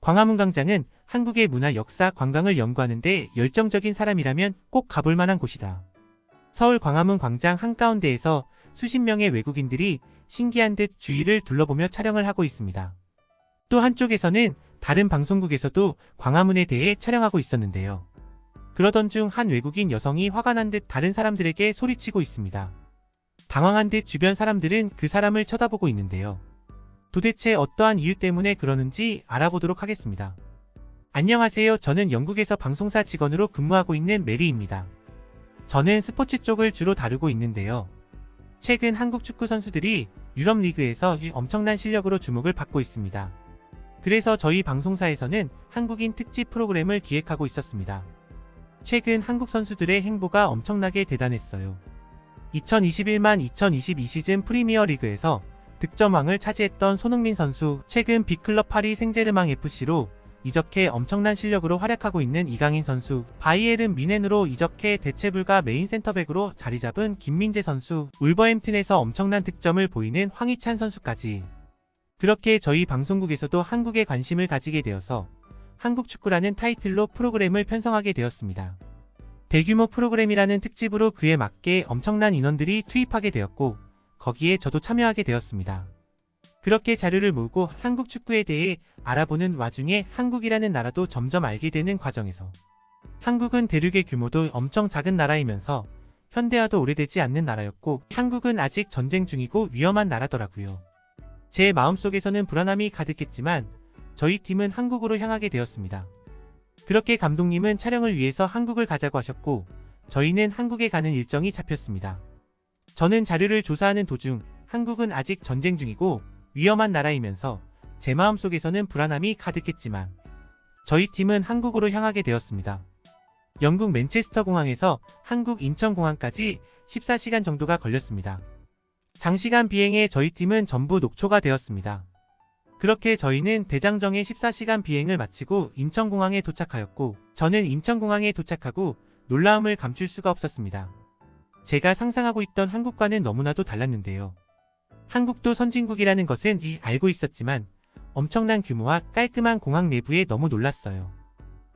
광화문 광장은 한국의 문화, 역사, 관광을 연구하는 데 열정적인 사람이라면 꼭 가볼 만한 곳이다. 서울 광화문 광장 한가운데에서 수십 명의 외국인들이 신기한 듯 주위를 둘러보며 촬영을 하고 있습니다. 또 한쪽에서는 다른 방송국에서도 광화문에 대해 촬영하고 있었는데요. 그러던 중 한 외국인 여성이 화가 난 듯 다른 사람들에게 소리치고 있습니다. 당황한 듯 주변 사람들은 그 사람을 쳐다보고 있는데요. 도대체 어떠한 이유 때문에 그러는지 알아보도록 하겠습니다. 안녕하세요. 저는 영국에서 방송사 직원으로 근무하고 있는 메리입니다. 저는 스포츠 쪽을 주로 다루고 있는데요. 최근 한국 축구 선수들이 유럽 리그에서 엄청난 실력으로 주목을 받고 있습니다. 그래서 저희 방송사에서는 한국인 특집 프로그램을 기획하고 있었습니다. 최근 한국 선수들의 행보가 엄청나게 대단했어요. 2022 시즌 프리미어 리그에서 득점왕을 차지했던 손흥민 선수, 최근 빅클럽 파리 생제르맹 FC로 이적해 엄청난 실력으로 활약하고 있는 이강인 선수, 바이에른 뮌헨으로 이적해 대체 불가 메인 센터백으로 자리 잡은 김민재 선수, 울버햄튼에서 엄청난 득점을 보이는 황희찬 선수까지. 그렇게 저희 방송국에서도 한국에 관심을 가지게 되어서 한국 축구라는 타이틀로 프로그램을 편성하게 되었습니다. 대규모 프로그램이라는 특집으로 그에 맞게 엄청난 인원들이 투입하게 되었고 거기에 저도 참여하게 되었습니다. 그렇게 자료를 모으고 한국 축구에 대해 알아보는 와중에 한국이라는 나라도 점점 알게 되는 과정에서 한국은 대륙의 규모도 엄청 작은 나라이면서 현대화도 오래되지 않는 나라였고 한국은 아직 전쟁 중이고 위험한 나라더라고요. 제 마음속에서는 불안함이 가득했지만 저희 팀은 한국으로 향하게 되었습니다. 그렇게 감독님은 촬영을 위해서 한국을 가자고 하셨고 저희는 한국에 가는 일정이 잡혔습니다. 저는 자료를 조사하는 도중 한국은 아직 전쟁 중이고 위험한 나라이면서 제 마음속에서는 불안함이 가득했지만 저희 팀은 한국으로 향하게 되었습니다. 영국 맨체스터 공항에서 한국 인천공항까지 14시간 정도가 걸렸습니다. 장시간 비행에 저희 팀은 전부 녹초가 되었습니다. 그렇게 저희는 대장정의 14시간 비행을 마치고 인천공항에 도착하였고 저는 인천공항에 도착하고 놀라움을 감출 수가 없었습니다. 제가 상상하고 있던 한국과는 너무나도 달랐는데요. 한국도 선진국이라는 것은 알고 있었지만 엄청난 규모와 깔끔한 공항 내부에 너무 놀랐어요.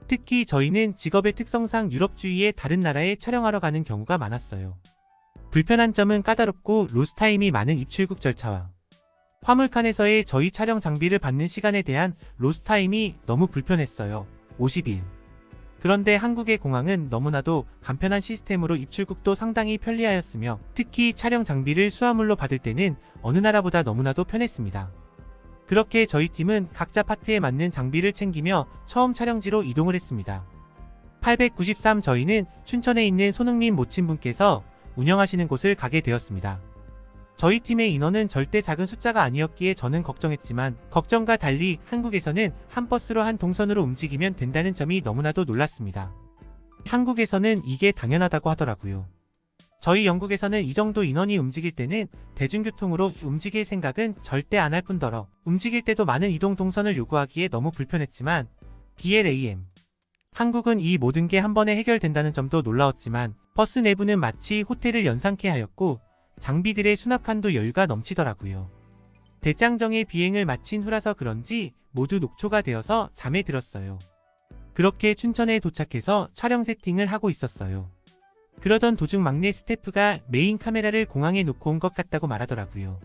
특히 저희는 직업의 특성상 유럽주위의 다른 나라에 촬영하러 가는 경우가 많았어요. 불편한 점은 까다롭고 로스타임이 많은 입출국 절차와 화물칸에서의 저희 촬영 장비를 받는 시간에 대한 로스타임이 너무 불편했어요. 50일. 그런데 한국의 공항은 너무나도 간편한 시스템으로 입출국도 상당히 편리하였으며 특히 촬영 장비를 수화물로 받을 때는 어느 나라보다 너무나도 편했습니다. 그렇게 저희 팀은 각자 파트에 맞는 장비를 챙기며 처음 촬영지로 이동을 했습니다. 893 저희는 춘천에 있는 손흥민 모친분께서 운영하시는 곳을 가게 되었습니다. 저희 팀의 인원은 절대 작은 숫자가 아니었기에 저는 걱정했지만 걱정과 달리 한국에서는 한 버스로 한 동선으로 움직이면 된다는 점이 너무나도 놀랐습니다. 한국에서는 이게 당연하다고 하더라고요. 저희 영국에서는 이 정도 인원이 움직일 때는 대중교통으로 움직일 생각은 절대 안 할 뿐더러 움직일 때도 많은 이동 동선을 요구하기에 너무 불편했지만 BLAM 한국은 이 모든 게 한 번에 해결된다는 점도 놀라웠지만 버스 내부는 마치 호텔을 연상케 하였고 장비들의 수납칸도 여유가 넘치더라고요. 대장정의 비행을 마친 후라서 그런지 모두 녹초가 되어서 잠에 들었어요. 그렇게 춘천에 도착해서 촬영 세팅을 하고 있었어요. 그러던 도중 막내 스태프가 메인 카메라를 공항에 놓고 온 것 같다고 말하더라고요.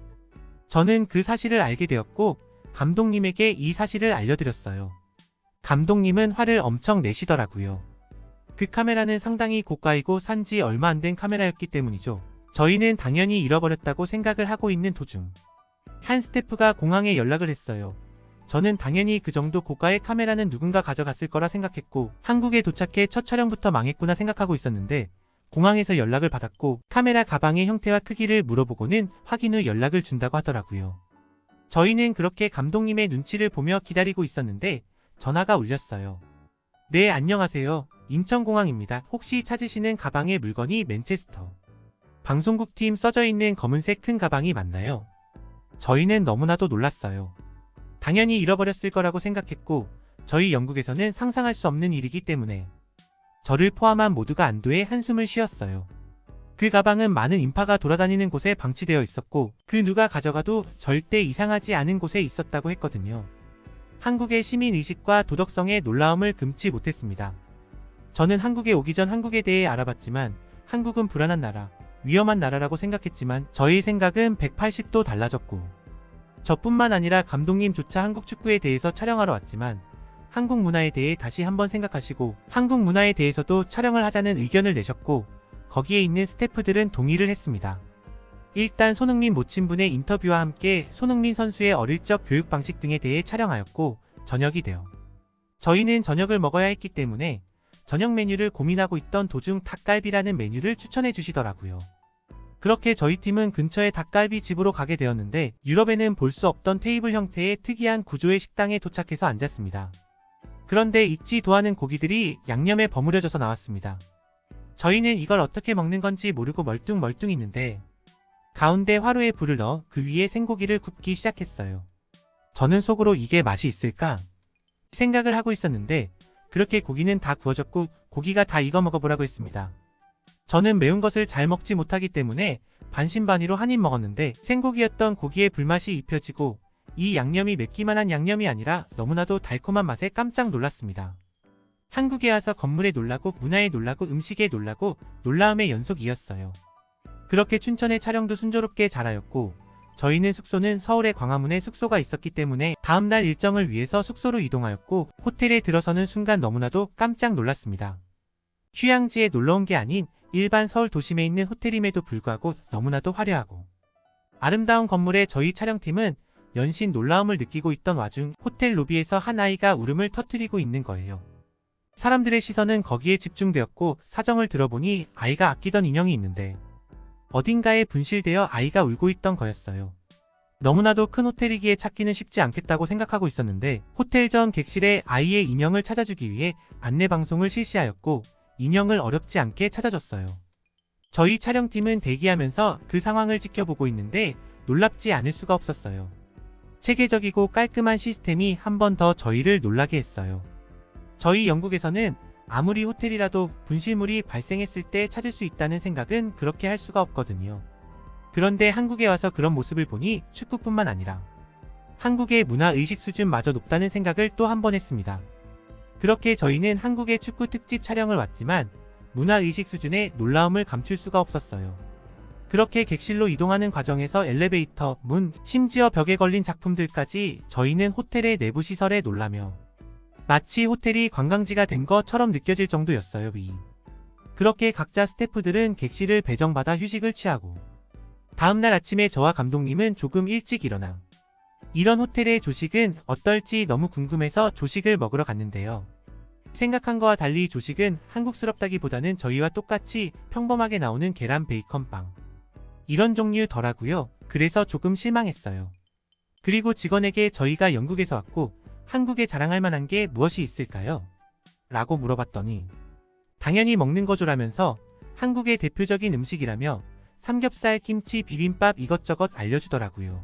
저는 그 사실을 알게 되었고 감독님에게 이 사실을 알려드렸어요. 감독님은 화를 엄청 내시더라고요. 그 카메라는 상당히 고가이고 산지 얼마 안 된 카메라였기 때문이죠. 저희는 당연히 잃어버렸다고 생각을 하고 있는 도중 한 스태프가 공항에 연락을 했어요. 저는 당연히 그 정도 고가의 카메라는 누군가 가져갔을 거라 생각했고 한국에 도착해 첫 촬영부터 망했구나 생각하고 있었는데 공항에서 연락을 받았고 카메라 가방의 형태와 크기를 물어보고는 확인 후 연락을 준다고 하더라고요. 저희는 그렇게 감독님의 눈치를 보며 기다리고 있었는데 전화가 울렸어요. 네, 안녕하세요. 인천공항입니다. 혹시 찾으시는 가방의 물건이 맨체스터 방송국 팀 써져 있는 검은색 큰 가방이 맞나요? 저희는 너무나도 놀랐어요. 당연히 잃어버렸을 거라고 생각했고 저희 영국에서는 상상할 수 없는 일이기 때문에 저를 포함한 모두가 안도의 한숨을 쉬었어요. 그 가방은 많은 인파가 돌아다니는 곳에 방치되어 있었고 그 누가 가져가도 절대 이상하지 않은 곳에 있었다고 했거든요. 한국의 시민의식과 도덕성에 놀라움을 금치 못했습니다. 저는 한국에 오기 전 한국에 대해 알아봤지만 한국은 불안한 나라, 위험한 나라라고 생각했지만 저희 생각은 180도 달라졌고, 저뿐만 아니라 감독님조차 한국 축구에 대해서 촬영하러 왔지만 한국 문화에 대해 다시 한번 생각하시고 한국 문화에 대해서도 촬영을 하자는 의견을 내셨고, 거기에 있는 스태프들은 동의를 했습니다. 일단 손흥민 모친분의 인터뷰와 함께 손흥민 선수의 어릴 적 교육 방식 등에 대해 촬영하였고, 저녁이 되어 저희는 저녁을 먹어야 했기 때문에 저녁 메뉴를 고민하고 있던 도중 닭갈비라는 메뉴를 추천해 주시더라고요. 그렇게 저희 팀은 근처의 닭갈비 집으로 가게 되었는데, 유럽에는 볼 수 없던 테이블 형태의 특이한 구조의 식당에 도착해서 앉았습니다. 그런데 익지 도하는 고기들이 양념에 버무려져서 나왔습니다. 저희는 이걸 어떻게 먹는 건지 모르고 멀뚱멀뚱 있는데 가운데 화로에 불을 넣어 그 위에 생고기를 굽기 시작했어요. 저는 속으로 이게 맛이 있을까 생각을 하고 있었는데, 그렇게 고기는 다 구워졌고 고기가 다 익어 먹어보라고 했습니다. 저는 매운 것을 잘 먹지 못하기 때문에 반신반의로 한 입 먹었는데, 생고기였던 고기에 불맛이 입혀지고 이 양념이 맵기만 한 양념이 아니라 너무나도 달콤한 맛에 깜짝 놀랐습니다. 한국에 와서 건물에 놀라고 문화에 놀라고 음식에 놀라고 놀라움의 연속이었어요. 그렇게 춘천의 촬영도 순조롭게 잘하였고, 저희는 숙소는 서울의 광화문에 숙소가 있었기 때문에 다음날 일정을 위해서 숙소로 이동하였고, 호텔에 들어서는 순간 너무나도 깜짝 놀랐습니다. 휴양지에 놀러온 게 아닌 일반 서울 도심에 있는 호텔임에도 불구하고 너무나도 화려하고 아름다운 건물에 저희 촬영팀은 연신 놀라움을 느끼고 있던 와중 호텔 로비에서 한 아이가 울음을 터뜨리고 있는 거예요. 사람들의 시선은 거기에 집중되었고, 사정을 들어보니 아이가 아끼던 인형이 있는데 어딘가에 분실되어 아이가 울고 있던 거였어요. 너무나도 큰 호텔이기에 찾기는 쉽지 않겠다고 생각하고 있었는데, 호텔 전 객실에 아이의 인형을 찾아주기 위해 안내방송을 실시하였고, 인형을 어렵지 않게 찾아줬어요. 저희 촬영팀은 대기하면서 그 상황을 지켜보고 있는데 놀랍지 않을 수가 없었어요. 체계적이고 깔끔한 시스템이 한 번 더 저희를 놀라게 했어요. 저희 영국에서는 아무리 호텔이라도 분실물이 발생했을 때 찾을 수 있다는 생각은 그렇게 할 수가 없거든요. 그런데 한국에 와서 그런 모습을 보니 축구뿐만 아니라 한국의 문화의식 수준마저 높다는 생각을 또 한 번 했습니다. 그렇게 저희는 한국의 축구 특집 촬영을 왔지만 문화의식 수준의 놀라움을 감출 수가 없었어요. 그렇게 객실로 이동하는 과정에서 엘리베이터, 문, 심지어 벽에 걸린 작품들까지 저희는 호텔의 내부 시설에 놀라며 마치 호텔이 관광지가 된 것처럼 느껴질 정도였어요. 그렇게 각자 스태프들은 객실을 배정받아 휴식을 취하고, 다음날 아침에 저와 감독님은 조금 일찍 일어나 이런 호텔의 조식은 어떨지 너무 궁금해서 조식을 먹으러 갔는데요. 생각한 거와 달리 조식은 한국스럽다기보다는 저희와 똑같이 평범하게 나오는 계란 베이컨 빵, 이런 종류더라고요. 그래서 조금 실망했어요. 그리고 직원에게 저희가 영국에서 왔고 한국에 자랑할 만한 게 무엇이 있을까요? 라고 물어봤더니 당연히 먹는 거죠라면서 한국의 대표적인 음식이라며 삼겹살, 김치, 비빔밥 이것저것 알려주더라고요.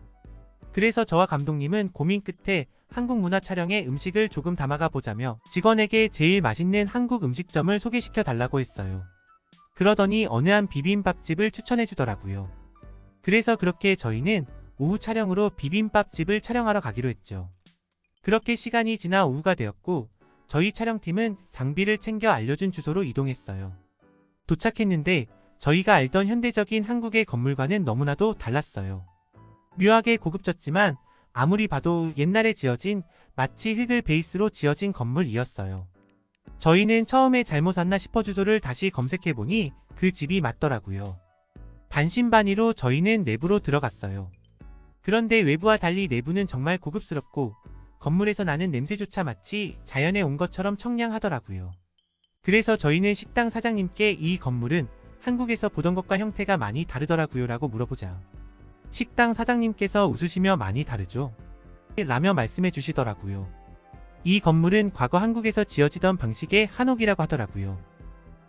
그래서 저와 감독님은 고민 끝에 한국 문화 촬영에 음식을 조금 담아가 보자며 직원에게 제일 맛있는 한국 음식점을 소개시켜 달라고 했어요. 그러더니 어느 한 비빔밥집을 추천해 주더라고요. 그래서 그렇게 저희는 오후 촬영으로 비빔밥집을 촬영하러 가기로 했죠. 그렇게 시간이 지나 오후가 되었고 저희 촬영팀은 장비를 챙겨 알려준 주소로 이동했어요. 도착했는데 저희가 알던 현대적인 한국의 건물과는 너무나도 달랐어요. 묘하게 고급졌지만 아무리 봐도 옛날에 지어진 마치 흙을 베이스로 지어진 건물이었어요. 저희는 처음에 잘못 왔나 싶어 주소를 다시 검색해보니 그 집이 맞더라고요. 반신반의로 저희는 내부로 들어갔어요. 그런데 외부와 달리 내부는 정말 고급스럽고 건물에서 나는 냄새조차 마치 자연에 온 것처럼 청량하더라고요. 그래서 저희는 식당 사장님께 이 건물은 한국에서 보던 것과 형태가 많이 다르더라고요 라고 물어보자 식당 사장님께서 웃으시며 많이 다르죠? 라며 말씀해 주시더라고요. 이 건물은 과거 한국에서 지어지던 방식의 한옥이라고 하더라고요.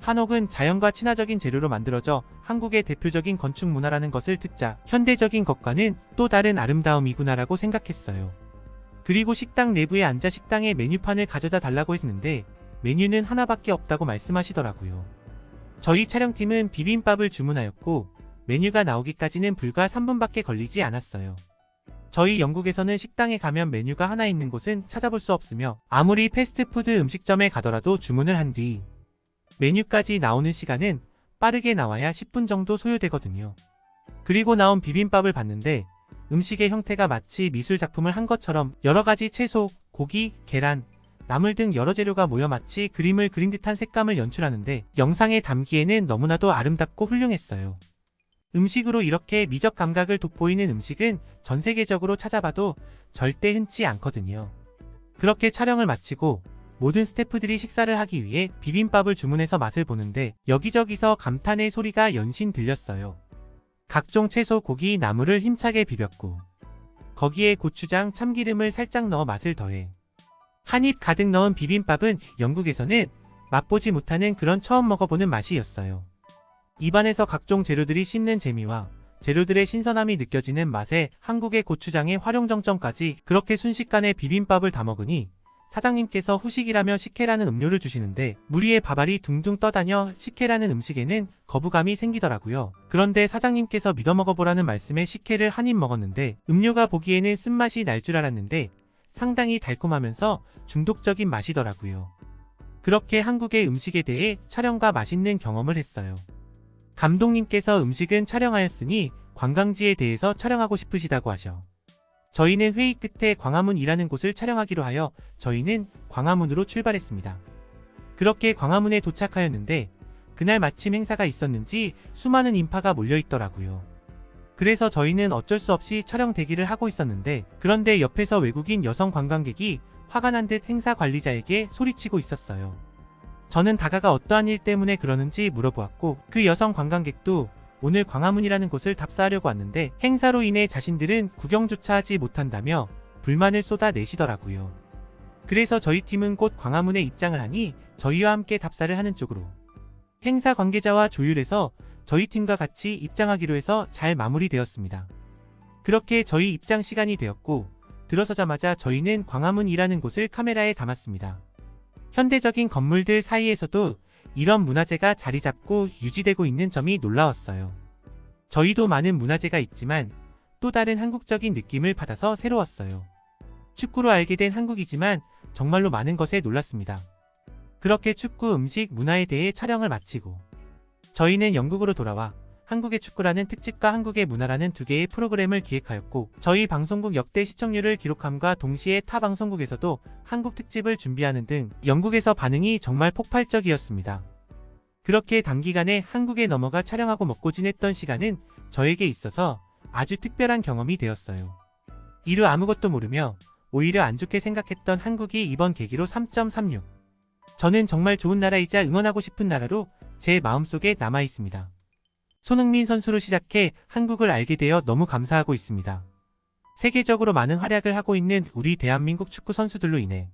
한옥은 자연과 친화적인 재료로 만들어져 한국의 대표적인 건축 문화라는 것을 듣자 현대적인 것과는 또 다른 아름다움이구나라고 생각했어요. 그리고 식당 내부에 앉아 식당의 메뉴판을 가져다 달라고 했는데 메뉴는 하나밖에 없다고 말씀하시더라고요. 저희 촬영팀은 비빔밥을 주문하였고 메뉴가 나오기까지는 불과 3분밖에 걸리지 않았어요. 저희 영국에서는 식당에 가면 메뉴가 하나 있는 곳은 찾아볼 수 없으며 아무리 패스트푸드 음식점에 가더라도 주문을 한 뒤 메뉴까지 나오는 시간은 빠르게 나와야 10분 정도 소요되거든요. 그리고 나온 비빔밥을 봤는데 음식의 형태가 마치 미술 작품을 한 것처럼 여러 가지 채소, 고기, 계란, 나물 등 여러 재료가 모여 마치 그림을 그린 듯한 색감을 연출하는데 영상에 담기에는 너무나도 아름답고 훌륭했어요. 음식으로 이렇게 미적 감각을 돋보이는 음식은 전 세계적으로 찾아봐도 절대 흔치 않거든요. 그렇게 촬영을 마치고 모든 스태프들이 식사를 하기 위해 비빔밥을 주문해서 맛을 보는데 여기저기서 감탄의 소리가 연신 들렸어요. 각종 채소, 고기, 나물을 힘차게 비볐고 거기에 고추장, 참기름을 살짝 넣어 맛을 더해 한 입 가득 넣은 비빔밥은 영국에서는 맛보지 못하는 그런 처음 먹어보는 맛이었어요. 입안에서 각종 재료들이 씹는 재미와 재료들의 신선함이 느껴지는 맛에 한국의 고추장의 활용정점까지 그렇게 순식간에 비빔밥을 다 먹으니 사장님께서 후식이라며 식혜라는 음료를 주시는데 물 위에 밥알이 둥둥 떠다녀 식혜라는 음식에는 거부감이 생기더라고요. 그런데 사장님께서 믿어 먹어보라는 말씀에 식혜를 한 입 먹었는데 음료가 보기에는 쓴맛이 날 줄 알았는데 상당히 달콤하면서 중독적인 맛이더라고요. 그렇게 한국의 음식에 대해 촬영과 맛있는 경험을 했어요. 감독님께서 음식은 촬영하였으니 관광지에 대해서 촬영하고 싶으시다고 하셔. 저희는 회의 끝에 광화문이라는 곳을 촬영하기로 하여 저희는 광화문으로 출발했습니다. 그렇게 광화문에 도착하였는데 그날 마침 행사가 있었는지 수많은 인파가 몰려있더라고요. 그래서 저희는 어쩔 수 없이 촬영 대기를 하고 있었는데 그런데 옆에서 외국인 여성 관광객이 화가 난 듯 행사 관리자에게 소리치고 있었어요. 저는 다가가 어떠한 일 때문에 그러는지 물어보았고 그 여성 관광객도 오늘 광화문이라는 곳을 답사하려고 왔는데 행사로 인해 자신들은 구경조차 하지 못한다며 불만을 쏟아내시더라고요. 그래서 저희 팀은 곧 광화문에 입장을 하니 저희와 함께 답사를 하는 쪽으로 행사 관계자와 조율해서 저희 팀과 같이 입장하기로 해서 잘 마무리되었습니다. 그렇게 저희 입장 시간이 되었고 들어서자마자 저희는 광화문이라는 곳을 카메라에 담았습니다. 현대적인 건물들 사이에서도 이런 문화재가 자리 잡고 유지되고 있는 점이 놀라웠어요. 저희도 많은 문화재가 있지만 또 다른 한국적인 느낌을 받아서 새로웠어요. 축구로 알게 된 한국이지만 정말로 많은 것에 놀랐습니다. 그렇게 축구, 음식, 문화에 대해 촬영을 마치고 저희는 영국으로 돌아와 한국의 축구라는 특집과 한국의 문화라는 두 개의 프로그램을 기획하였고 저희 방송국 역대 시청률을 기록함과 동시에 타 방송국에서도 한국 특집을 준비하는 등 영국에서 반응이 정말 폭발적이었습니다. 그렇게 단기간에 한국에 넘어가 촬영하고 먹고 지냈던 시간은 저에게 있어서 아주 특별한 경험이 되었어요. 이루 아무것도 모르며 오히려 안 좋게 생각했던 한국이 이번 계기로 3.36. 저는 정말 좋은 나라이자 응원하고 싶은 나라로 제 마음속에 남아있습니다. 손흥민 선수로 시작해 한국을 알게 되어 너무 감사하고 있습니다. 세계적으로 많은 활약을 하고 있는 우리 대한민국 축구 선수들로 인해